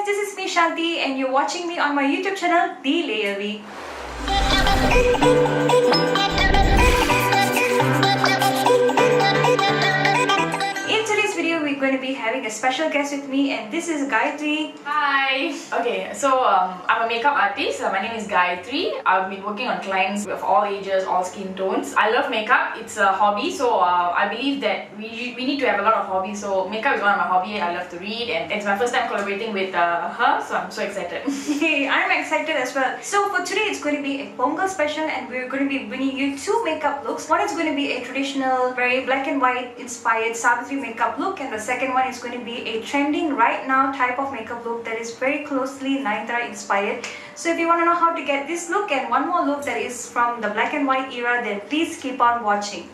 guys, this is me Shanti and you're watching me on my YouTube channel, The Layery. In today's video, we're going to be having a special guest with me and this is Gayeathri. Hi! Okay, so I'm a makeup artist. My name is Gayeathri. I've been working on clients of all ages, all skin tones. I love makeup. It's a hobby, so I believe that we need to have a lot of hobbies. So makeup is one of my hobbies. I love to read and it's my first time collaborating with her, so I'm so excited. Hey, I'm excited as well. So for today, it's going to be a Pongal special and we're going to be bringing you two makeup looks. One is going to be a traditional, very black and white inspired Savithri makeup look, and the second one is going to be a trending right now type of makeup look that is very closely Nadigaiyar inspired. So if you want to know how to get this look and one more look that is from the black and white era, then please keep on watching.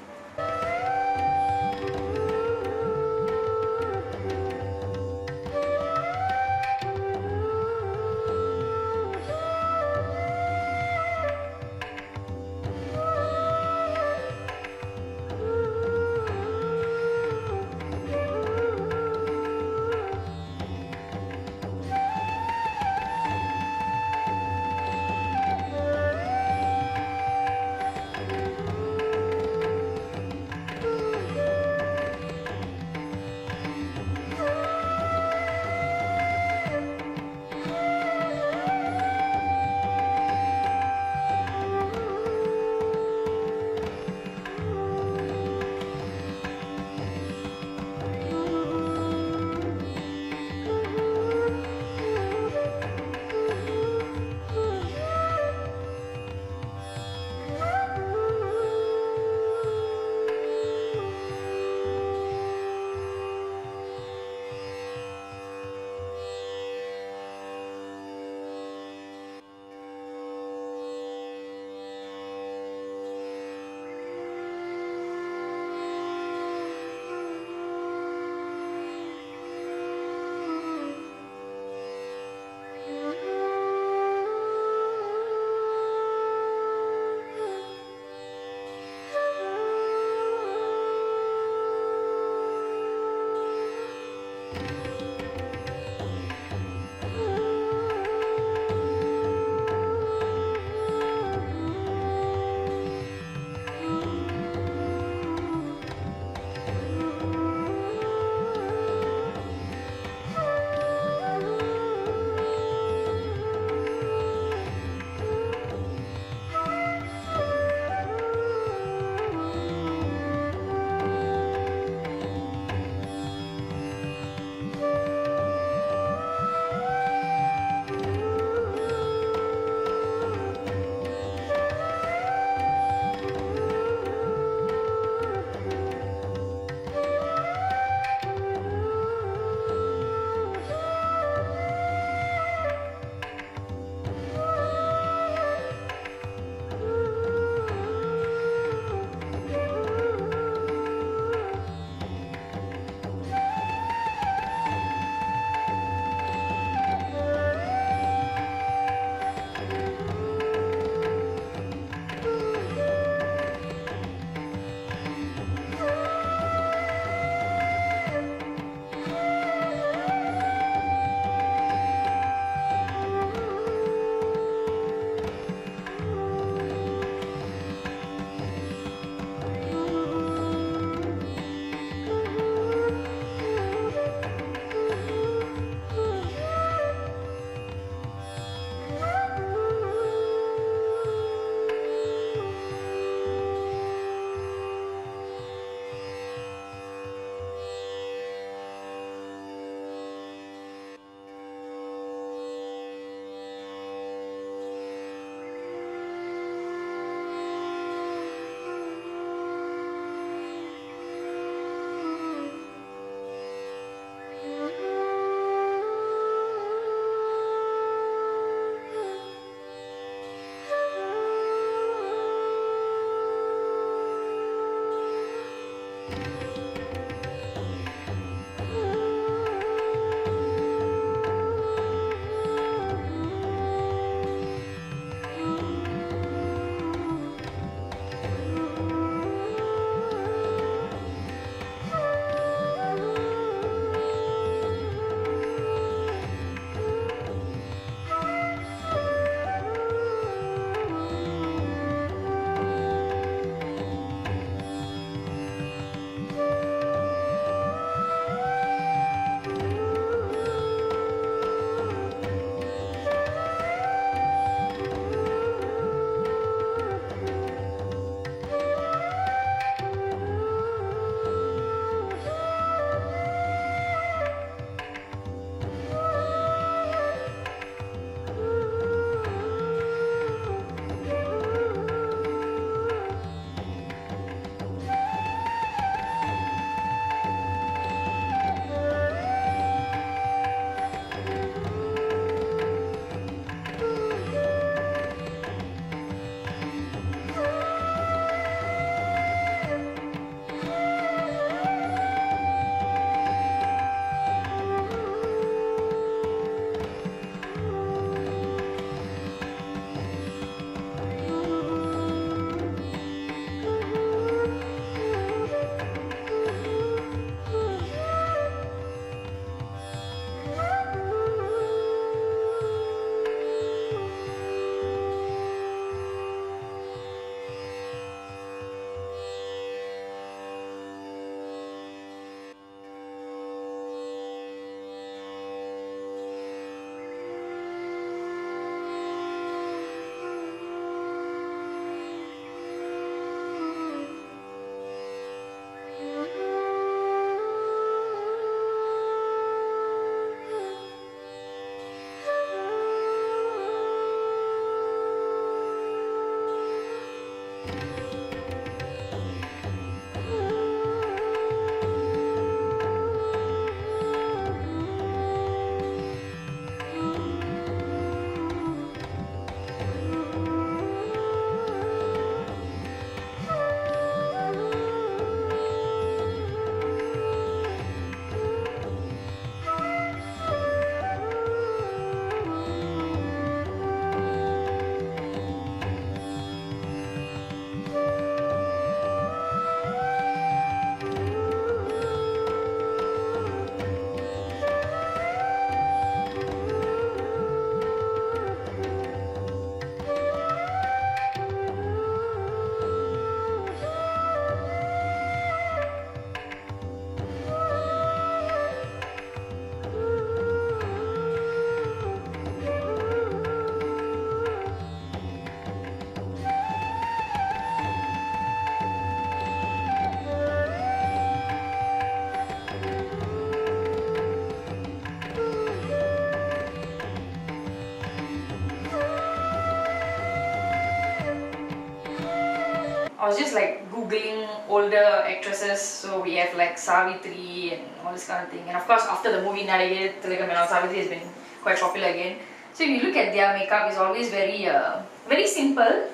I was just like googling older actresses. So we have like Savithri and all this kind of thing. And of course, after the movie Nadigaiyar Thilagam, Savithri has been quite popular again. So if you look at their makeup, it's always very simple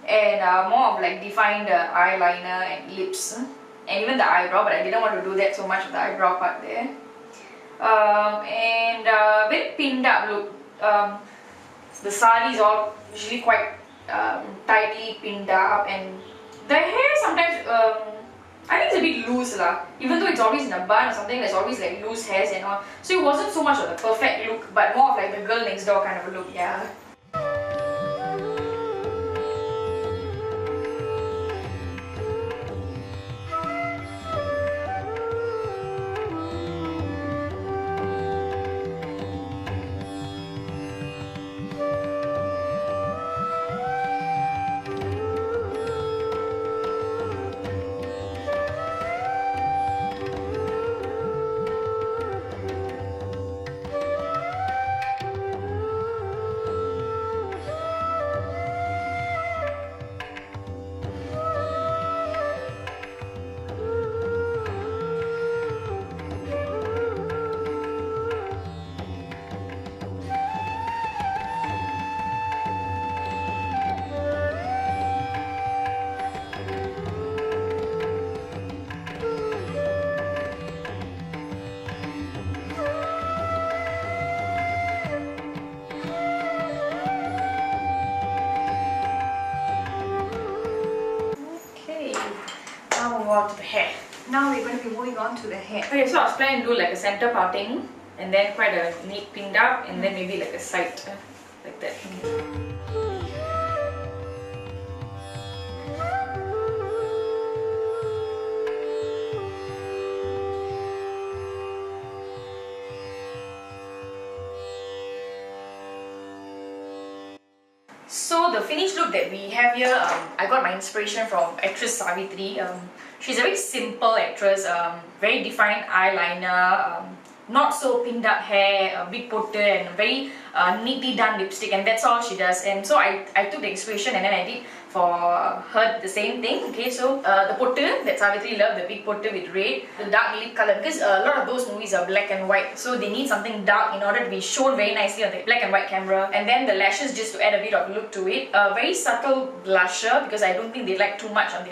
and more of like defined eyeliner and lips and even the eyebrow. But I didn't want to do that so much of the eyebrow part there. And very pinned up look. The sari is all usually quite tightly pinned up, and the hair sometimes I think it's a bit loose lah. Even though it's always in a bun or something, there's always like loose hairs and all. So it wasn't so much of the perfect look, but more of like the girl next door kind of a look. Yeah. To the hair. Now we're going to be moving on to the hair. Okay, so I was planning to do like a center parting and then quite a neat pinned up and then maybe like a side like that. So the finished look that we have here, I got my inspiration from actress Savithri. She's a very simple actress, very defined eyeliner, not so pinned up hair, a big pottu and very neatly done lipstick, and that's all she does. And so I took the inspiration and then I did for her the same thing. Okay, so the pottu that Savithri loved, the big pottu with red, the dark lip color, because a lot of those movies are black and white, so they need something dark in order to be shown very nicely on the black and white camera. And then the lashes just to add a bit of look to it. A very subtle blusher because I don't think they like too much on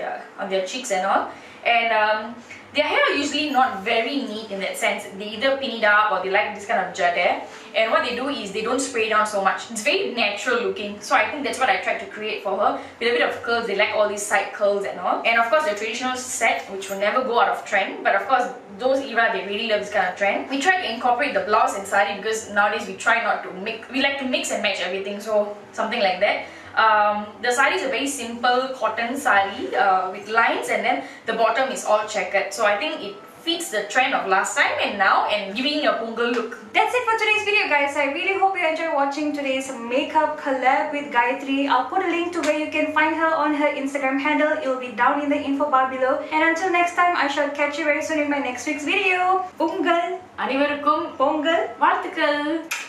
their cheeks and all. And their hair are usually not very neat in that sense. They either pin it up or they like this kind of jet hair. And what they do is they don't spray down so much. It's very natural looking. So I think that's what I tried to create for her. With a bit of curls, they like all these side curls and all. And of course the traditional set, which will never go out of trend. But of course, those era, they really love this kind of trend. We try to incorporate the blouse and sari because nowadays we try not to mix. We like to mix and match everything. So something like that. The sari is a very simple cotton sari with lines, and then the bottom is all checkered. So I think it fits the trend of last time and now and giving a Pongal look. That's it for today's video, guys. I really hope you enjoyed watching today's makeup collab with Gayeathri. I'll put a link to where you can find her on her Instagram handle. It will be down in the info bar below. And until next time, I shall catch you very soon in my next week's video. Pongal! அனைவருக்கும் Pongal! வாழ்த்துக்கள்.